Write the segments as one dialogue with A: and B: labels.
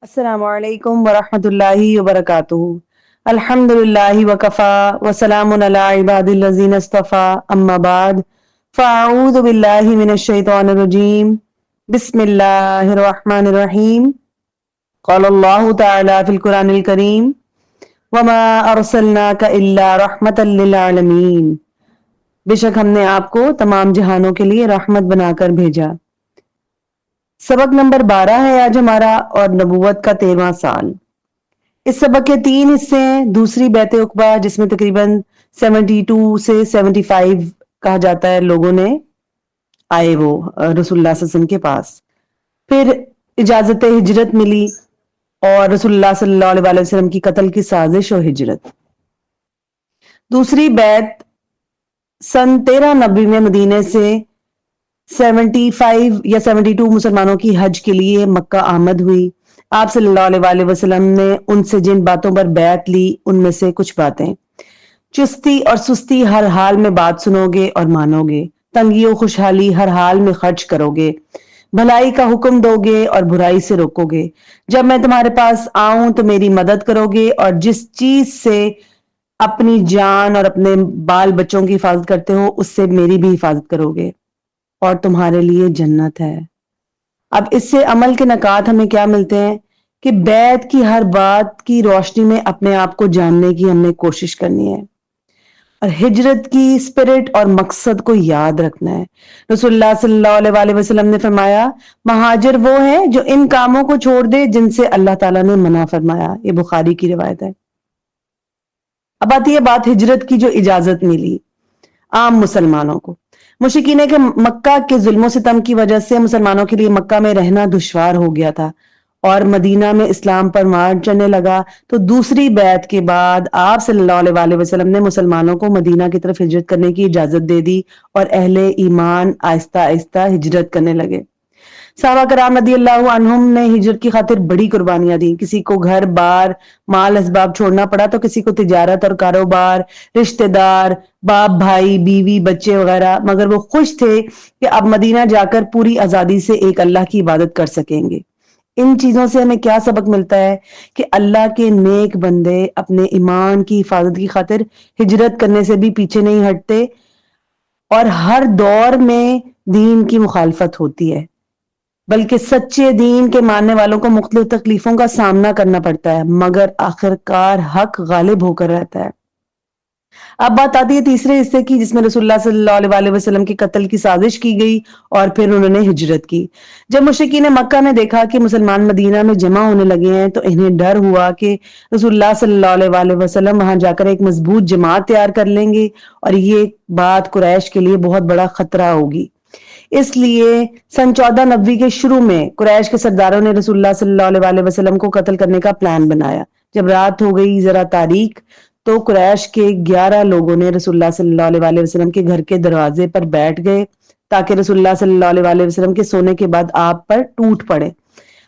A: السلام علیکم ورحمۃ اللہ وبرکاتہ۔ الحمد للہ وکفا وسلام علی عباد الذین اصطفیٰ اما بعد فاعوذ باللہ من الشیطان الرجیم بسم اللہ الرحمن الرحیم۔ قال اللہ تعالی فی القرآن الکریم وما ارسلناک الا رحمتا للعالمین۔ بے شک ہم نے آپ کو تمام جہانوں کے لیے رحمت بنا کر بھیجا۔ سبق نمبر 12 ہے آج ہمارا اور نبوت کا 13واں سال۔ اس سبق کے 3 حصے ہیں۔ دوسری بیعت عقبہ جس میں تقریباً 72 سے 75 کہا جاتا ہے لوگوں نے آئے وہ رسول اللہ صلی اللہ علیہ وسلم کے پاس، پھر اجازت ہجرت ملی اور رسول اللہ صلی اللہ علیہ وسلم کی قتل کی سازش اور ہجرت۔ دوسری بیعت سن 13 نبوی میں مدینے سے 75 یا 72 مسلمانوں کی حج کے لیے مکہ آمد ہوئی۔ آپ صلی اللہ علیہ وآلہ وسلم نے ان سے جن باتوں پر بیعت لی ان میں سے کچھ باتیں: چستی اور سستی ہر حال میں بات سنو گے اور مانو گے، تنگی و خوشحالی ہر حال میں خرچ کرو گے، بھلائی کا حکم دو گے اور برائی سے روکو گے، جب میں تمہارے پاس آؤں تو میری مدد کرو گے، اور جس چیز سے اپنی جان اور اپنے بال بچوں کی حفاظت کرتے ہو اس سے میری بھی حفاظت کرو گے، اور تمہارے لیے جنت ہے۔ اب اس سے عمل کے نکات ہمیں کیا ملتے ہیں کہ بیعت کی ہر بات کی روشنی میں اپنے آپ کو جاننے کی ہم نے کوشش کرنی ہے، اور ہجرت کی اسپرٹ اور مقصد کو یاد رکھنا ہے۔ رسول اللہ صلی اللہ علیہ وآلہ وسلم نے فرمایا، مہاجر وہ ہے جو ان کاموں کو چھوڑ دے جن سے اللہ تعالیٰ نے منع فرمایا۔ یہ بخاری کی روایت ہے۔ اب آتی ہے بات ہجرت کی جو اجازت ملی عام مسلمانوں کو۔ مشرکین کے مکہ کے ظلم و ستم کی وجہ سے مسلمانوں کے لیے مکہ میں رہنا دشوار ہو گیا تھا اور مدینہ میں اسلام پر مار چڑھنے لگا، تو دوسری بیعت کے بعد آپ صلی اللہ علیہ وآلہ وسلم نے مسلمانوں کو مدینہ کی طرف ہجرت کرنے کی اجازت دے دی اور اہل ایمان آہستہ آہستہ ہجرت کرنے لگے۔ صحابہ کرام رضی اللہ عنہم نے ہجرت کی خاطر بڑی قربانیاں دی۔ کسی کو گھر بار مال اسباب چھوڑنا پڑا تو کسی کو تجارت اور کاروبار، رشتہ دار، باپ بھائی بیوی بچے وغیرہ، مگر وہ خوش تھے کہ اب مدینہ جا کر پوری آزادی سے ایک اللہ کی عبادت کر سکیں گے۔ ان چیزوں سے ہمیں کیا سبق ملتا ہے کہ اللہ کے نیک بندے اپنے ایمان کی حفاظت کی خاطر ہجرت کرنے سے بھی پیچھے نہیں ہٹتے، اور ہر دور میں دین کی مخالفت ہوتی ہے، بلکہ سچے دین کے ماننے والوں کو مختلف تکلیفوں کا سامنا کرنا پڑتا ہے، مگر آخرکار حق غالب ہو کر رہتا ہے۔ اب بات آتی ہے تیسرے حصے کی، جس میں رسول اللہ صلی اللہ علیہ وآلہ وسلم کے قتل کی سازش کی گئی اور پھر انہوں نے ہجرت کی۔ جب مشرکین مکہ نے دیکھا کہ مسلمان مدینہ میں جمع ہونے لگے ہیں تو انہیں ڈر ہوا کہ رسول اللہ صلی اللہ علیہ وآلہ وسلم وہاں جا کر ایک مضبوط جماعت تیار کر لیں گے، اور یہ بات قریش کے لیے بہت بڑا خطرہ ہوگی۔ اس لیے سن 14 نبوی کے شروع میں قریش کے سرداروں نے رسول اللہ صلی اللہ علیہ وآلہ وسلم کو قتل کرنے کا پلان بنایا۔ جب رات ہو گئی ذرا تاریک تو قریش کے 11 لوگوں نے رسول اللہ صلی اللہ علیہ وآلہ وسلم کے گھر کے دروازے پر بیٹھ گئے تاکہ رسول اللہ صلی اللہ علیہ وآلہ وسلم کے سونے کے بعد آپ پر ٹوٹ پڑے۔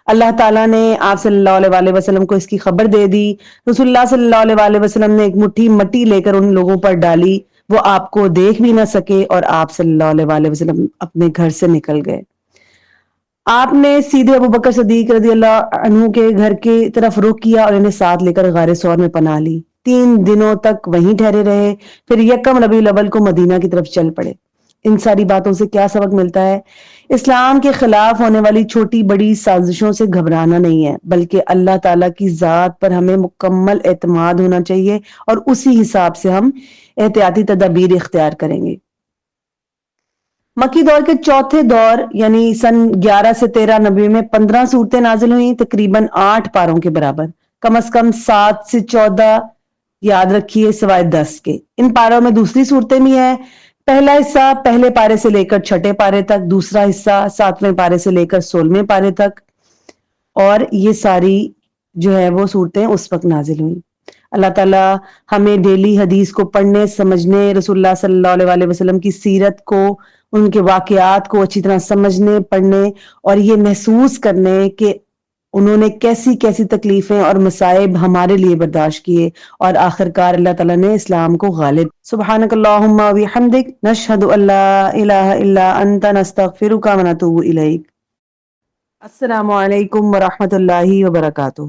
A: اللہ تعالیٰ نے آپ صلی اللہ علیہ وآلہ وسلم کو اس کی خبر دے دی۔ رسول اللہ صلی اللہ علیہ وآلہ وسلم نے ایک مٹھی مٹی لے کر ان لوگوں پر ڈالی، وہ آپ کو دیکھ بھی نہ سکے، اور آپ صلی اللہ علیہ وآلہ وسلم اپنے گھر سے نکل گئے۔ آپ نے سیدھے ابو بکر صدیق رضی اللہ عنہ کے گھر کی طرف رخ کیا اور انہیں ساتھ لے کر غار ثور میں پناہ لی۔ 3 دنوں تک وہیں ٹھہرے رہے، پھر یکم ربیع الاول کو مدینہ کی طرف چل پڑے۔ ان ساری باتوں سے کیا سبق ملتا ہے؟ اسلام کے خلاف ہونے والی چھوٹی بڑی سازشوں سے گھبرانا نہیں ہے، بلکہ اللہ تعالیٰ کی ذات پر ہمیں مکمل اعتماد ہونا چاہیے، اور اسی حساب سے ہم احتیاطی تدابیر اختیار کریں گے۔ مکی دور کے چوتھے دور یعنی سن 11 سے 13 نبوی میں 15 صورتیں نازل ہوئیں، تقریباً 8 پاروں کے برابر، کم از کم 7 سے 14 یاد رکھیے سوائے 10 کے۔ ان پاروں میں دوسری صورتیں بھی ہیں۔ پہلا حصہ پہلے پارے سے لے کر چھٹے پارے تک، دوسرا حصہ 7ویں پارے سے لے کر 16ویں پارے تک، اور یہ ساری جو ہے وہ صورتیں اس وقت نازل ہوئیں۔ اللہ تعالیٰ ہمیں ڈیلی حدیث کو پڑھنے سمجھنے، رسول اللہ صلی اللہ علیہ وآلہ وسلم کی سیرت کو، ان کے واقعات کو اچھی طرح سمجھنے پڑھنے اور یہ محسوس کرنے کہ انہوں نے کیسی کیسی تکلیفیں اور مصائب ہمارے لیے برداشت کیے، اور آخرکار اللہ تعالیٰ نے اسلام کو غالب۔ سبحانک اللہم و بحمدک، نشہد ان لا الہ الا انت، نستغفرک و نتوب الیک۔ السلام علیکم ورحمۃ اللہ وبرکاتہ.